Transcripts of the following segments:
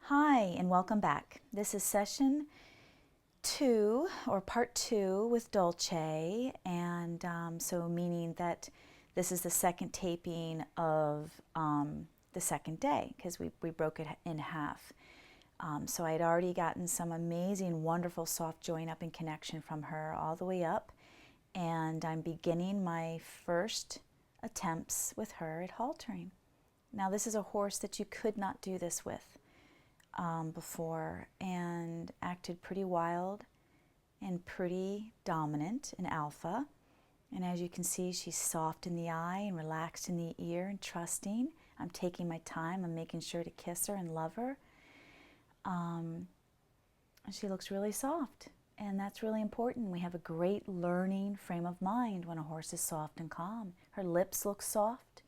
Hi, and welcome back. This is session 2 or part 2 with Dulce, and so meaning that this is the second taping of the second day because we broke it in half. So I had already gotten some amazing, wonderful soft join up and connection from her all the way up, and I'm beginning my first attempts with her at haltering. Now this is a horse that you could not do this with before, and acted pretty wild and pretty dominant and alpha. And as you can see, she's soft in the eye and relaxed in the ear and trusting. I'm taking my time. I'm making sure to kiss her and love her. And she looks really soft, and that's really important. We have a great learning frame of mind when a horse is soft and calm. Her lips look soft,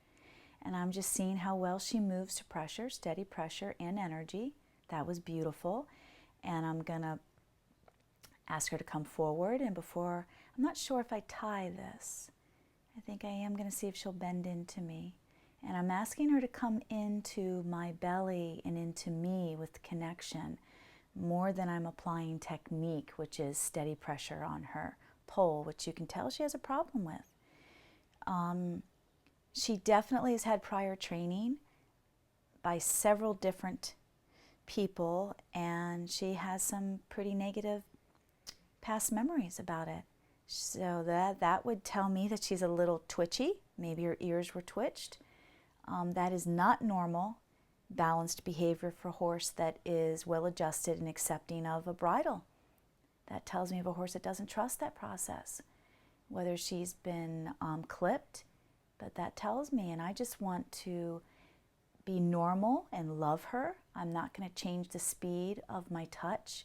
and I'm just seeing how well she moves to pressure, steady pressure and energy. That was beautiful. And I'm gonna ask her to come forward, and before, I'm not sure if I tie this. I think I am gonna see if she'll bend into me. And I'm asking her to come into my belly and into me with connection, more than I'm applying technique, which is steady pressure on her pole, which you can tell she has a problem with. She definitely has had prior training by several different people, and she has some pretty negative past memories about it. So that would tell me that she's a little twitchy. Maybe her ears were twitched. That is not normal, balanced behavior for a horse that is well adjusted and accepting of a bridle. That tells me of a horse that doesn't trust that process, whether she's been clipped, but that tells me, and I just want to be normal and love her. I'm not going to change the speed of my touch,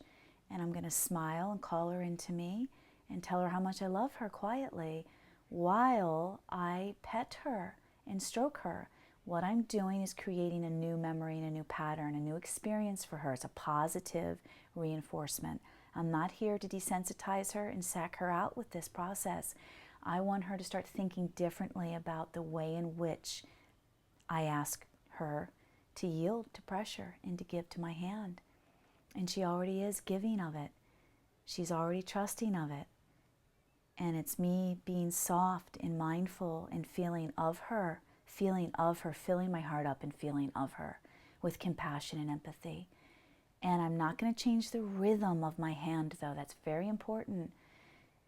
and I'm going to smile and call her into me and tell her how much I love her quietly while I pet her and stroke her. What I'm doing is creating a new memory and a new pattern, a new experience for her. It's a positive reinforcement. I'm not here to desensitize her and sack her out with this process. I want her to start thinking differently about the way in which I ask her to yield to pressure and to give to my hand. And she already is giving of it. She's already trusting of it. And it's me being soft and mindful and feeling her, filling my heart up and feeling of her with compassion and empathy. And I'm not going to change the rhythm of my hand, though. That's very important.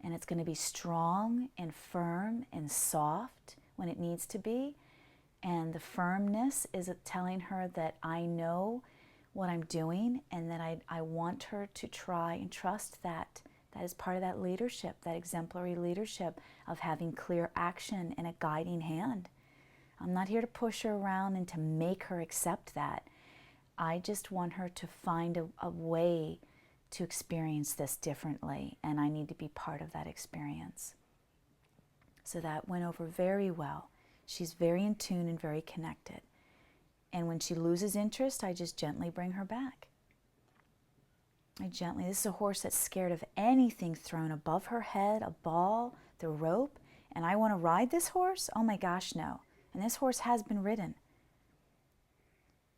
And it's going to be strong and firm and soft when it needs to be. And the firmness is telling her that I know what I'm doing, and that I want her to try and trust that. That is part of that leadership, that exemplary leadership of having clear action and a guiding hand. I'm not here to push her around and to make her accept that. I just want her to find a way to experience this differently, and I need to be part of that experience. So that went over very well. She's very in tune and very connected. And when she loses interest, I just gently bring her back. This is a horse that's scared of anything thrown above her head, a ball, the rope. And I want to ride this horse? Oh my gosh, no. And this horse has been ridden.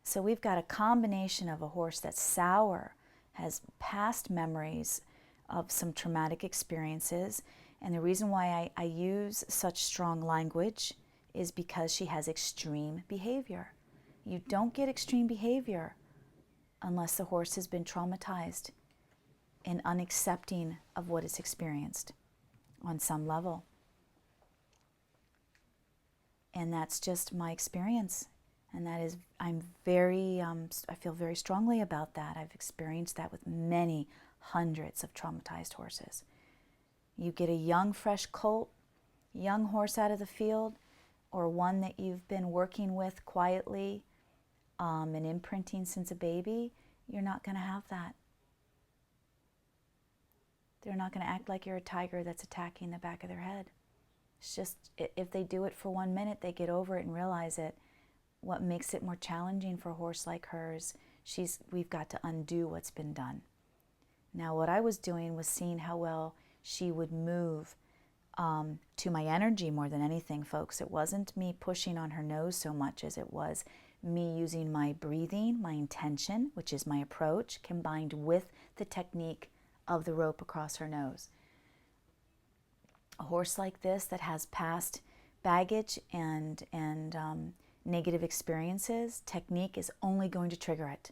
So we've got a combination of a horse that's sour, has past memories of some traumatic experiences. And the reason why I use such strong language is because she has extreme behavior. You don't get extreme behavior unless the horse has been traumatized and unaccepting of what it's experienced on some level. And that's just my experience. And that is, I feel very strongly about that. I've experienced that with many hundreds of traumatized horses. You get a young, fresh colt, young horse out of the field, or one that you've been working with quietly and imprinting since a baby, you're not going to have that. They're not going to act like you're a tiger that's attacking the back of their head. It's just, if they do it for 1 minute, they get over it and realize it. What makes it more challenging for a horse like hers, we've got to undo what's been done. Now, what I was doing was seeing how well she would move to my energy more than anything, folks. It wasn't me pushing on her nose so much as it was me using my breathing, my intention, which is my approach, combined with the technique of the rope across her nose. A horse like this that has past baggage and negative experiences, technique is only going to trigger it.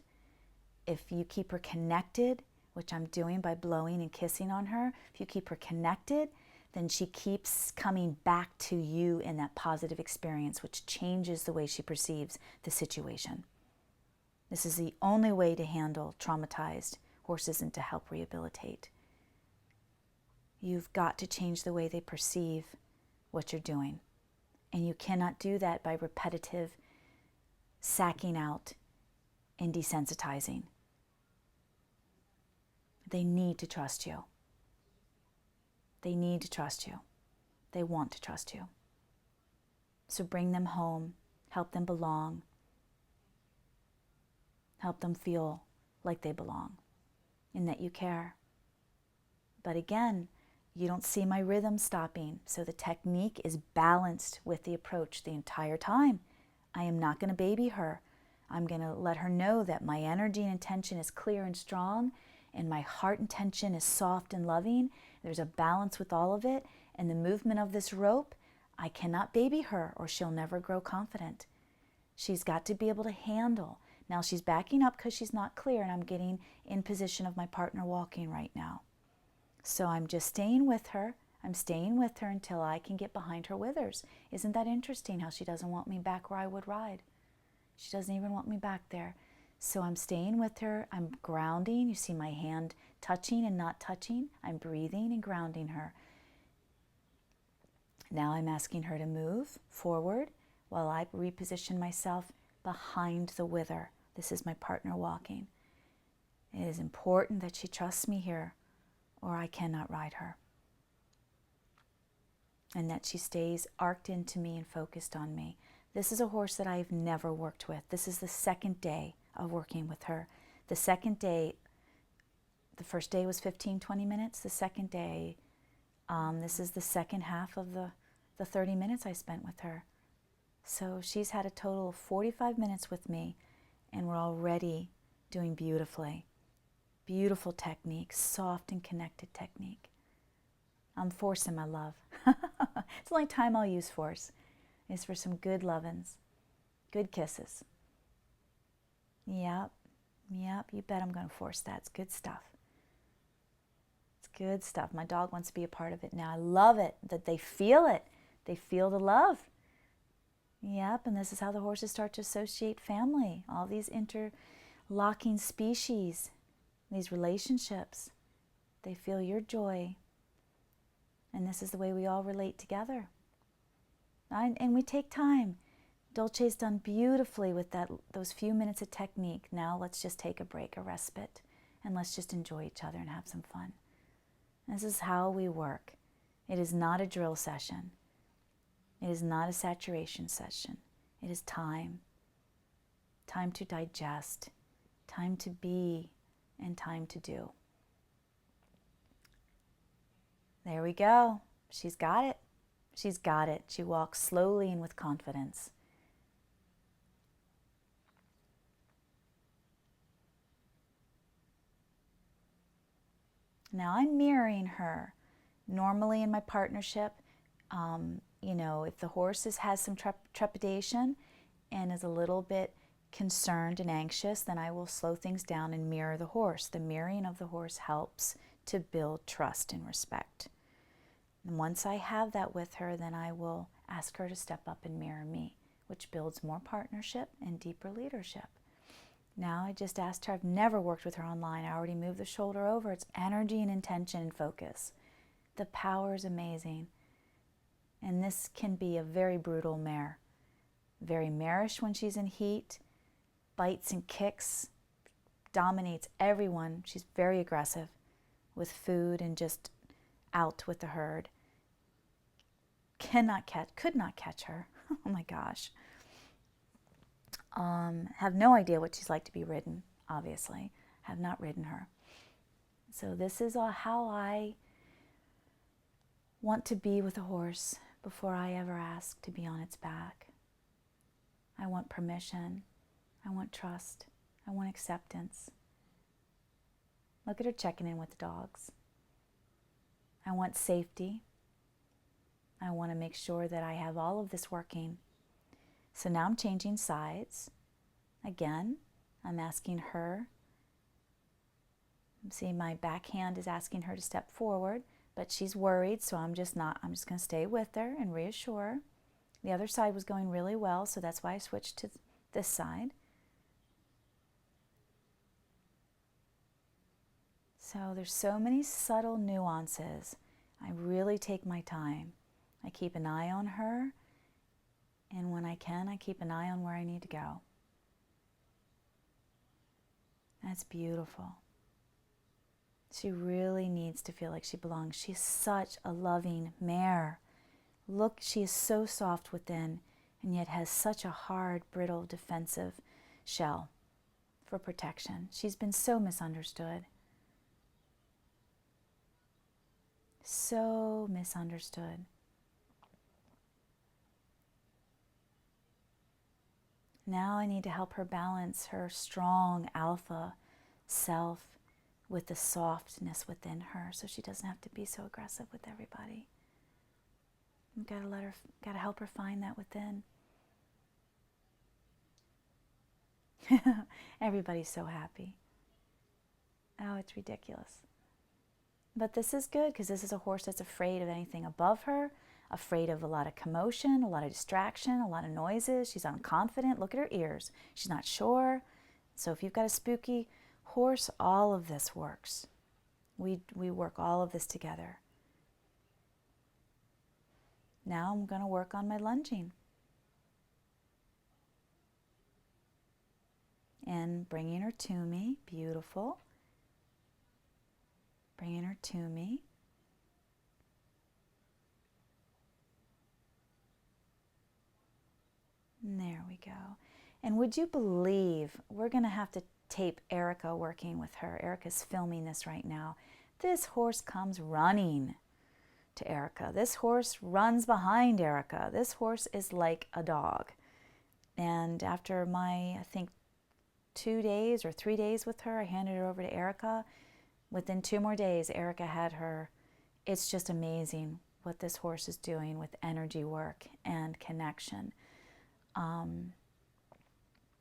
If you keep her connected, which I'm doing by blowing and kissing on her, if you keep her connected, then she keeps coming back to you in that positive experience, which changes the way she perceives the situation. This is the only way to handle traumatized horses and to help rehabilitate. You've got to change the way they perceive what you're doing. And you cannot do that by repetitive sacking out and desensitizing. They need to trust you. They need to trust you. They want to trust you. So bring them home, help them belong, help them feel like they belong and that you care. But again, you don't see my rhythm stopping, so the technique is balanced with the approach the entire time. I am not going to baby her. I'm going to let her know that my energy and intention is clear and strong, and my heart intention is soft and loving. There's a balance with all of it, and the movement of this rope, I cannot baby her or she'll never grow confident. She's got to be able to handle. Now she's backing up because she's not clear, and I'm getting in position of my partner walking right now. So I'm just staying with her. I'm staying with her until I can get behind her withers. Isn't that interesting how she doesn't want me back where I would ride? She doesn't even want me back there. So I'm staying with her. I'm grounding. You see my hand touching and not touching. I'm breathing and grounding her. Now I'm asking her to move forward while I reposition myself behind the wither. This is my partner walking. It is important that she trusts me here, or I cannot ride her. And that she stays arced into me and focused on me. This is a horse that I've never worked with. This is the second day of working with her. The second day, the first day was 15-20 minutes. The second day, this is the second half of the 30 minutes I spent with her. So she's had a total of 45 minutes with me, and we're already doing beautifully. Beautiful technique, soft and connected technique. I'm forcing my love. It's the only time I'll use force is for some good lovin's, good kisses. Yep, you bet I'm going to force that. It's good stuff. It's good stuff. My dog wants to be a part of it now. I love it that they feel it. They feel the love. Yep, and this is how the horses start to associate family. All these interlocking species, these relationships. They feel your joy. And this is the way we all relate together. And we take time. Dulce's done beautifully with those few minutes of technique. Now let's just take a break, a respite, and let's just enjoy each other and have some fun. This is how we work. It is not a drill session. It is not a saturation session. It is time. Time to digest, time to be, and time to do. There we go. She's got it. She's got it. She walks slowly and with confidence. Now I'm mirroring her. Normally in my partnership, if the horse has some trepidation and is a little bit concerned and anxious, then I will slow things down and mirror the horse. The mirroring of the horse helps to build trust and respect. And once I have that with her, then I will ask her to step up and mirror me, which builds more partnership and deeper leadership. Now I just asked her, I've never worked with her online. I already moved the shoulder over. It's energy and intention and focus. The power is amazing. And this can be a very brutal mare. Very marish when she's in heat, bites and kicks, dominates everyone. She's very aggressive with food and just out with the herd. Could not catch her. Oh my gosh. Have no idea what she's like to be ridden, obviously. Have not ridden her. So this is how I want to be with a horse before I ever ask to be on its back. I want permission. I want trust. I want acceptance. Look at her checking in with the dogs. I want safety. I want to make sure that I have all of this working. So now I'm changing sides. Again, I'm asking her. See, my backhand is asking her to step forward, but she's worried, so I'm just going to stay with her and reassure her. The other side was going really well, so that's why I switched to this side. So there's so many subtle nuances. I really take my time. I keep an eye on her, and when I can, I keep an eye on where I need to go. That's beautiful. She really needs to feel like she belongs. She's such a loving mare. Look, she is so soft within, and yet has such a hard, brittle, defensive shell for protection. She's been so misunderstood. So misunderstood. Now I need to help her balance her strong alpha self with the softness within her, so she doesn't have to be so aggressive with everybody. I've got to help her find that within. Everybody's so happy. Oh, it's ridiculous. But this is good, because this is a horse that's afraid of anything above her, afraid of a lot of commotion, a lot of distraction, a lot of noises. She's unconfident. Look at her ears. She's not sure. So if you've got a spooky horse, all of this works. We work all of this together. Now I'm going to work on my lunging. And bringing her to me. Beautiful. Bringing her to me. And there we go. And would you believe, we're going to have to tape Erica working with her. Erica's filming this right now. This horse comes running to Erica. This horse runs behind Erica. This horse is like a dog. And after my, I think, 2 days or 3 days with her, I handed her over to Erica. Within 2 more days, Erica had her. It's just amazing what this horse is doing with energy work and connection.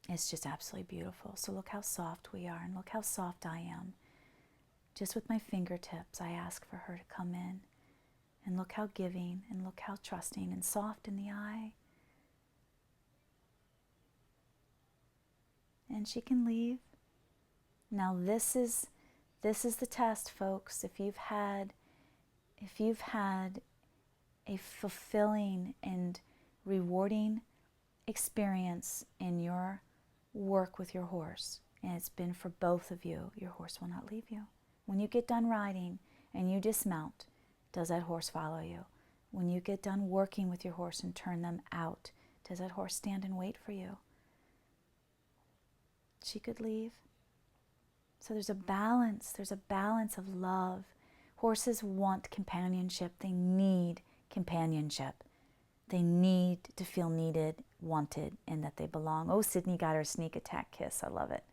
It's just absolutely beautiful. So look how soft we are, and look how soft I am. Just with my fingertips, I ask for her to come in. And look how giving, and look how trusting and soft in the eye. And she can leave. Now this is the test, folks. If you've had a fulfilling and rewarding experience in your work with your horse, and it's been for both of you, your horse will not leave you. When you get done riding and you dismount, does that horse follow you? When you get done working with your horse and turn them out, does that horse stand and wait for you? She could leave. So there's a balance of love. Horses want companionship. They need companionship. They need to feel needed, wanted, and that they belong. Oh, Sydney got her sneak attack kiss. I love it.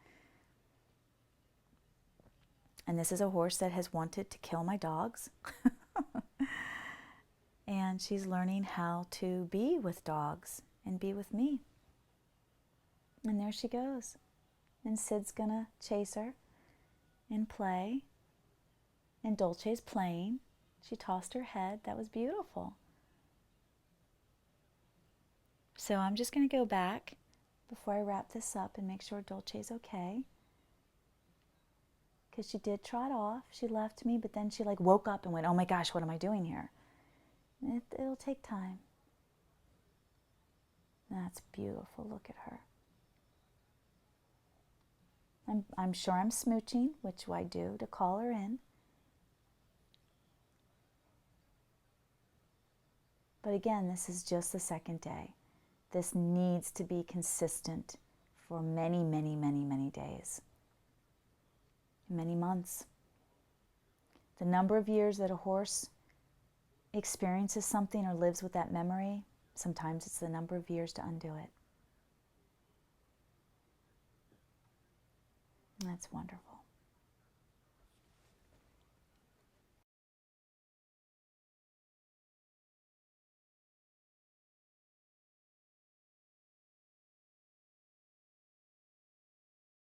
And this is a horse that has wanted to kill my dogs. And she's learning how to be with dogs and be with me. And there she goes. And Sid's gonna chase her and play. And Dulce's playing. She tossed her head. That was beautiful. So I'm just going to go back before I wrap this up and make sure Dulce's okay. Because she did trot off. She left me, but then she woke up and went, oh my gosh, what am I doing here? It'll take time. That's beautiful. Look at her. I'm sure I'm smooching, which I do to call her in. But again, this is just the second day. This needs to be consistent for many, many, many, many days, many months. The number of years that a horse experiences something or lives with that memory, sometimes it's the number of years to undo it. That's wonderful.